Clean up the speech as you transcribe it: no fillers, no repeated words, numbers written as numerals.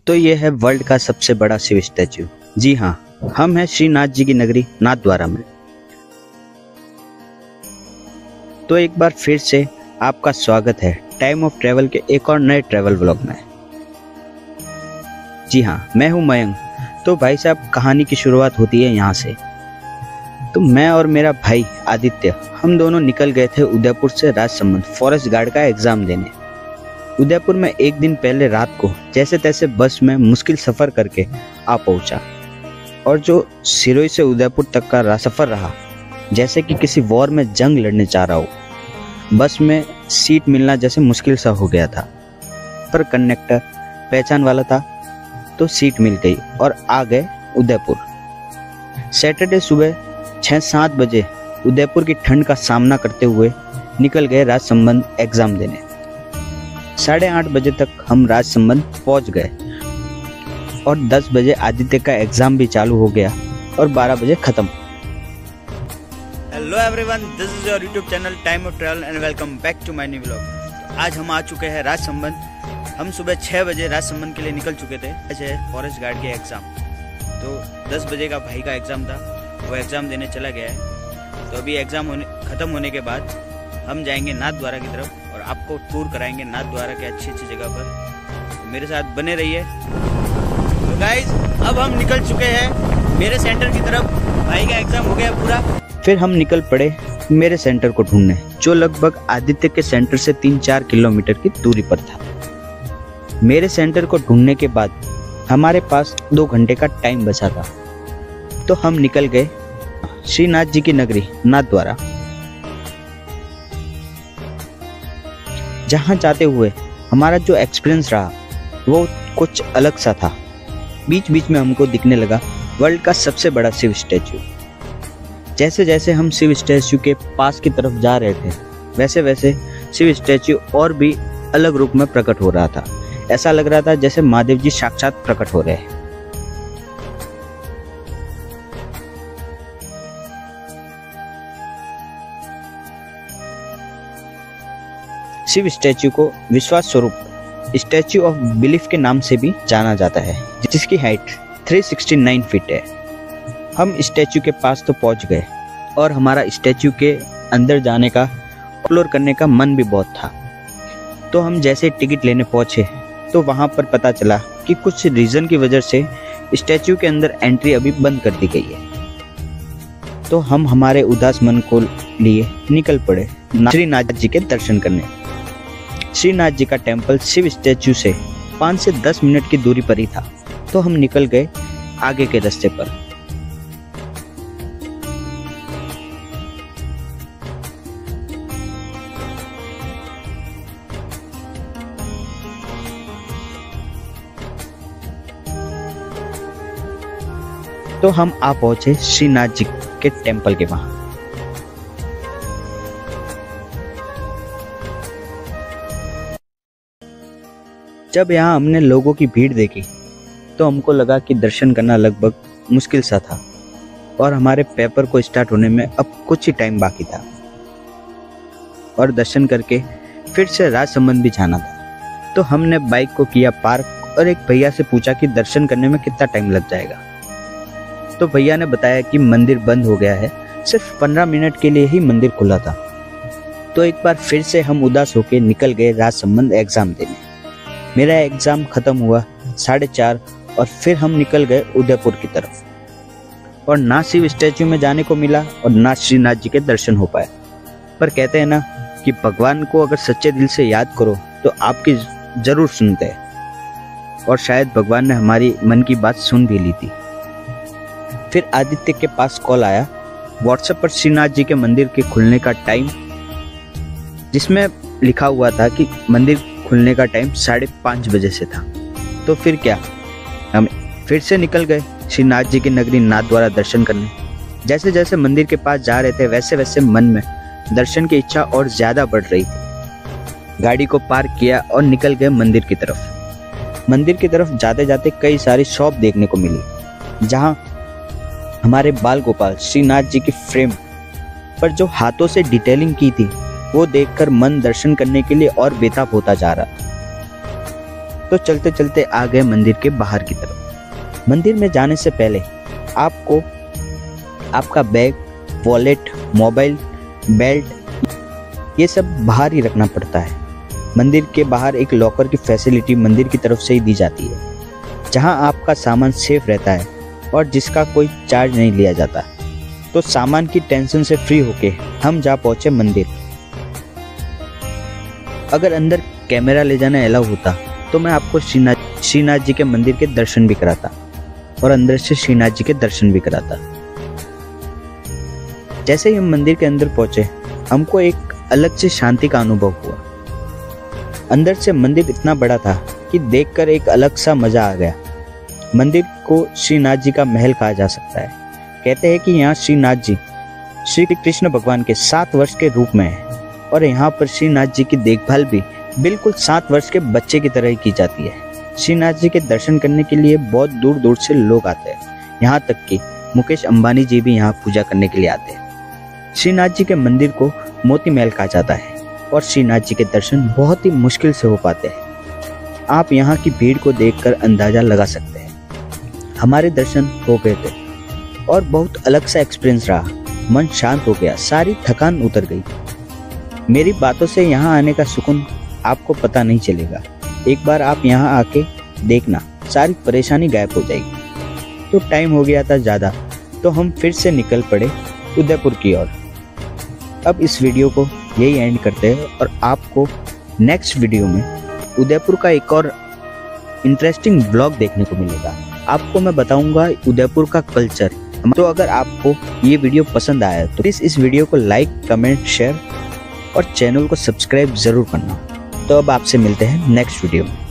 तो ये है वर्ल्ड का सबसे बड़ा शिव स्टैच्यू। जी हाँ, हम हैं श्रीनाथ जी की नगरी नाथद्वारा में। तो एक बार फिर से आपका स्वागत है टाइम ऑफ ट्रैवल के एक और नए ट्रैवल व्लॉग में। जी हाँ, मैं हूँ मयंक। तो भाई साहब, कहानी की शुरुआत होती है यहाँ से। तो मैं और मेरा भाई आदित्य, हम दोनों निकल गए थे उदयपुर से राजसमंद फॉरेस्ट गार्ड का एग्जाम देने। उदयपुर में एक दिन पहले रात को जैसे तैसे बस में मुश्किल सफ़र करके आ पहुंचा, और जो सिरोही से उदयपुर तक का सफ़र रहा जैसे कि किसी वॉर में जंग लड़ने जा रहा हो। बस में सीट मिलना जैसे मुश्किल सा हो गया था, पर कंडक्टर पहचान वाला था तो सीट मिल गई और आ गए उदयपुर। सैटरडे सुबह 6-7 बजे उदयपुर की ठंड का सामना करते हुए निकल गए राजसमंद एग्ज़ाम देने। 8:30 बजे तक हम राजसमंद पहुंच गए और 10 बजे आदित्य का एग्ज़ाम भी चालू हो गया और 12 बजे ख़त्म। Hello everyone, this is your YouTube channel time of travel and welcome back to my new vlog. आज हम आ चुके हैं राजसमंद। हम सुबह 6 बजे राजसमंद के लिए निकल चुके थे फॉरेस्ट गार्ड के एग्ज़ाम। तो 10 बजे का भाई का एग्ज़ाम था, वो एग्ज़ाम देने चला गया है। तो अभी एग्ज़ाम ख़त्म होने के बाद हम जाएंगे नाथद्वारा की तरफ और आपको टूर कराएंगे नाथद्वारा के अच्छी जगह पर। तो मेरे साथ बने रहिए। तो गाइज, अब हम निकल चुके हैं मेरे सेंटर की तरफ। भाई का एग्ज़ाम हो गया पूरा। फिर हम निकल पड़े मेरे सेंटर को ढूंढने, जो लगभग आदित्य के सेंटर से 3-4 किलोमीटर की दूरी पर था। मेरे सेंटर को ढूंढने के बाद हमारे पास 2 घंटे का टाइम बचा था, तो हम निकल गए श्रीनाथ जी की नगरी नाथद्वारा। जहां जाते हुए हमारा जो एक्सपीरियंस रहा वो कुछ अलग सा था। बीच बीच में हमको दिखने लगा वर्ल्ड का सबसे बड़ा शिव स्टैच्यू। जैसे जैसे हम शिव स्टैच्यू के पास की तरफ जा रहे थे, वैसे वैसे शिव स्टैच्यू और भी अलग रूप में प्रकट हो रहा था। ऐसा लग रहा था जैसे महादेव जी साक्षात प्रकट हो रहे हैं। शिव स्टैच्यू को विश्वास स्वरूप स्टैच्यू ऑफ बिलीफ के नाम से भी जाना जाता है, जिसकी हाइट 369 फीट है। हम स्टैच्यू के पास तो पहुंच गए और हमारा स्टैच्यू के अंदर जाने का, एक्सप्लोर करने का मन भी बहुत था। तो हम जैसे टिकट लेने पहुंचे तो वहां पर पता चला कि कुछ रीजन की वजह से स्टैच्यू के अंदर एंट्री अभी बंद कर दी गई है। तो हम हमारे उदास मन को लिए निकल पड़े श्रीनाथ जी के दर्शन करने। श्रीनाथ जी का टेम्पल शिव स्टैच्यू से 5 से 10 मिनट की दूरी पर ही था। तो हम निकल गए आगे के रास्ते पर। तो हम आ पहुंचे श्रीनाथ जी के टेम्पल के वहां। जब यहाँ हमने लोगों की भीड़ देखी तो हमको लगा कि दर्शन करना लगभग मुश्किल सा था और हमारे पेपर को स्टार्ट होने में अब कुछ ही टाइम बाकी था और दर्शन करके फिर से राजसमंद भी जाना था। तो हमने बाइक को किया पार्क और एक भैया से पूछा कि दर्शन करने में कितना टाइम लग जाएगा। तो भैया ने बताया कि मंदिर बंद हो गया है, सिर्फ 15 मिनट के लिए ही मंदिर खुला था। तो एक बार फिर से हम उदास होकर निकल गए राजसमंद एग्जाम देने। मेरा एग्जाम खत्म हुआ 4:30 और फिर हम निकल गए उदयपुर की तरफ। और ना शिव स्टैच्यू में जाने को मिला और ना श्रीनाथ जी के दर्शन हो पाए। पर कहते हैं ना कि भगवान को अगर सच्चे दिल से याद करो तो आपकी जरूर सुनते हैं, और शायद भगवान ने हमारी मन की बात सुन भी ली थी। फिर आदित्य के पास कॉल आया व्हाट्सएप पर श्रीनाथ जी के मंदिर के खुलने का टाइम, जिसमें लिखा हुआ था कि मंदिर खुलने का टाइम 5:30 बजे से था। तो फिर क्या, हम फिर से निकल गए श्रीनाथ जी की नगरी नाथद्वारा दर्शन करने। जैसे जैसे मंदिर के पास जा रहे थे वैसे वैसे मन में दर्शन की इच्छा और ज्यादा बढ़ रही थी। गाड़ी को पार्क किया और निकल गए मंदिर की तरफ। मंदिर की तरफ जाते जाते कई सारी शॉप देखने को मिली, जहाँ हमारे बाल गोपाल श्रीनाथ जी की फ्रेम पर जो हाथों से डिटेलिंग की थी वो देखकर मन दर्शन करने के लिए और बेताब होता जा रहा। तो चलते चलते आ गए मंदिर के बाहर की तरफ। मंदिर में जाने से पहले आपको आपका बैग, वॉलेट, मोबाइल, बेल्ट ये सब बाहर ही रखना पड़ता है। मंदिर के बाहर एक लॉकर की फैसिलिटी मंदिर की तरफ से ही दी जाती है, जहां आपका सामान सेफ रहता है और जिसका कोई चार्ज नहीं लिया जाता। तो सामान की टेंशन से फ्री होके हम जा पहुंचे मंदिर। अगर अंदर कैमरा ले जाना अलाउ होता तो मैं आपको श्रीनाथ जी के मंदिर के दर्शन भी कराता और अंदर से श्रीनाथ जी के दर्शन भी कराता। जैसे ही हम मंदिर के अंदर पहुंचे, हमको एक अलग से शांति का अनुभव हुआ। अंदर से मंदिर इतना बड़ा था कि देखकर एक अलग सा मजा आ गया। मंदिर को श्रीनाथ जी का महल कहा जा सकता है। कहते हैं कि यहाँ श्रीनाथ जी श्री कृष्ण भगवान के 7 वर्ष के रूप में है और यहाँ पर श्रीनाथ जी की देखभाल भी बिल्कुल 7 वर्ष के बच्चे की तरह ही की जाती है। श्रीनाथ जी के दर्शन करने के लिए बहुत दूर दूर से लोग आते हैं, यहाँ तक कि मुकेश अंबानी जी भी यहाँ पूजा करने के लिए आते हैं। श्रीनाथ जी के मंदिर को मोती महल कहा जाता है और श्रीनाथ जी के दर्शन बहुत ही मुश्किल से हो पाते हैं। आप यहाँ की भीड़ को देखकर अंदाजा लगा सकते हैं। हमारे दर्शन हो गए थे और बहुत अलग सा एक्सपीरियंस रहा। मन शांत हो गया, सारी थकान उतर गई। मेरी बातों से यहाँ आने का सुकून आपको पता नहीं चलेगा। एक बार आप यहाँ आके देखना, सारी परेशानी गायब हो जाएगी। तो टाइम हो गया था ज़्यादा, तो हम फिर से निकल पड़े उदयपुर की ओर। अब इस वीडियो को यही एंड करते हैं और आपको नेक्स्ट वीडियो में उदयपुर का एक और इंटरेस्टिंग व्लॉग देखने को मिलेगा। आपको मैं बताऊंगा उदयपुर का कल्चर। तो अगर आपको ये वीडियो पसंद आया तो प्लीज़ इस वीडियो को लाइक, कमेंट, शेयर और चैनल को सब्सक्राइब ज़रूर करना। तो अब आपसे मिलते हैं नेक्स्ट वीडियो में।